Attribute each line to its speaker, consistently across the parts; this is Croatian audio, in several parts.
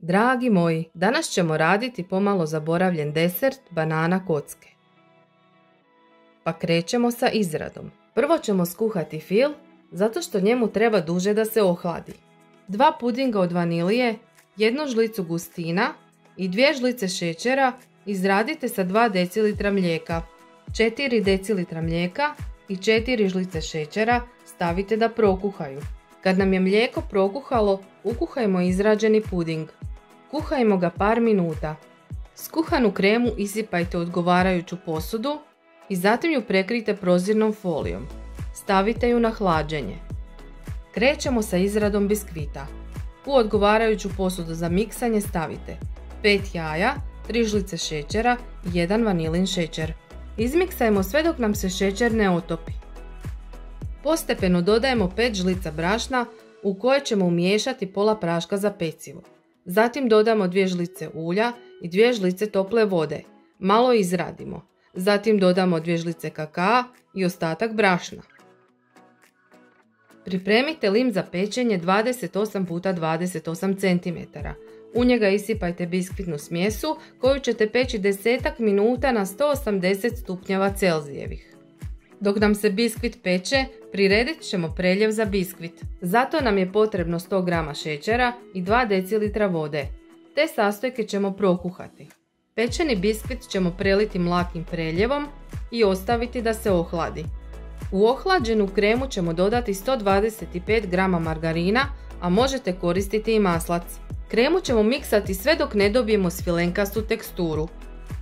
Speaker 1: Dragi moji, danas ćemo raditi pomalo zaboravljen desert banana kocke. Pa krećemo sa izradom. Prvo ćemo skuhati fil, zato što njemu treba duže da se ohladi. 2 pudinga od vanilije, 1 žlicu gustina i 2 žlice šećera izradite sa 2 decilitra mlijeka. 4 decilitra mlijeka i 4 žlice šećera stavite da prokuhaju. Kad nam je mlijeko prokuhalo, ukuhajmo izrađeni puding. Kuhajmo ga par minuta. Skuhanu kremu isipajte u odgovarajuću posudu i zatim ju prekrijte prozirnom folijom. Stavite ju na hlađenje. Krećemo sa izradom biskvita. U odgovarajuću posudu za miksanje stavite 5 jaja, 3 žlice šećera i 1 vanilin šećer. Izmiksajmo sve dok nam se šećer ne otopi. Postepeno dodajemo 5 žlica brašna u koje ćemo umiješati pola praška za pecivo. Zatim dodamo 2 žlice ulja i 2 žlice tople vode. Malo izradimo. Zatim dodamo 2 žlice kakaa i ostatak brašna. Pripremite lim za pečenje 28 x 28 cm. U njega isipajte biskvitnu smjesu koju ćete peći 10 minuta na 180 stupnjeva Celzijevih. Dok nam se biskvit peče, priredit ćemo preljev za biskvit. Zato nam je potrebno 100 g šećera i 2 decilitra vode. Te sastojke ćemo prokuhati. Pečeni biskvit ćemo preliti mlakim preljevom i ostaviti da se ohladi. U ohlađenu kremu ćemo dodati 125 g margarina, a možete koristiti i maslac. Kremu ćemo miksati sve dok ne dobijemo svilenkastu teksturu.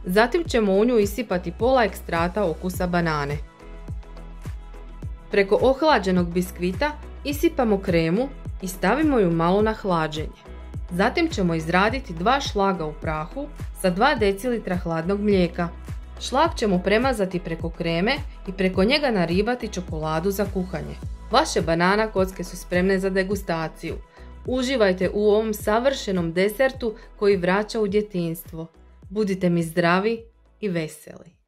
Speaker 1: Zatim ćemo u nju isipati pola ekstrata okusa banane. Preko ohlađenog biskvita isipamo kremu i stavimo ju malo na hlađenje. Zatim ćemo izraditi 2 šlaga u prahu sa 2 decilitra hladnog mlijeka. Šlag ćemo premazati preko kreme i preko njega naribati čokoladu za kuhanje. Vaše banana kocke su spremne za degustaciju. Uživajte u ovom savršenom desertu koji vraća u djetinjstvo. Budite mi zdravi i veseli.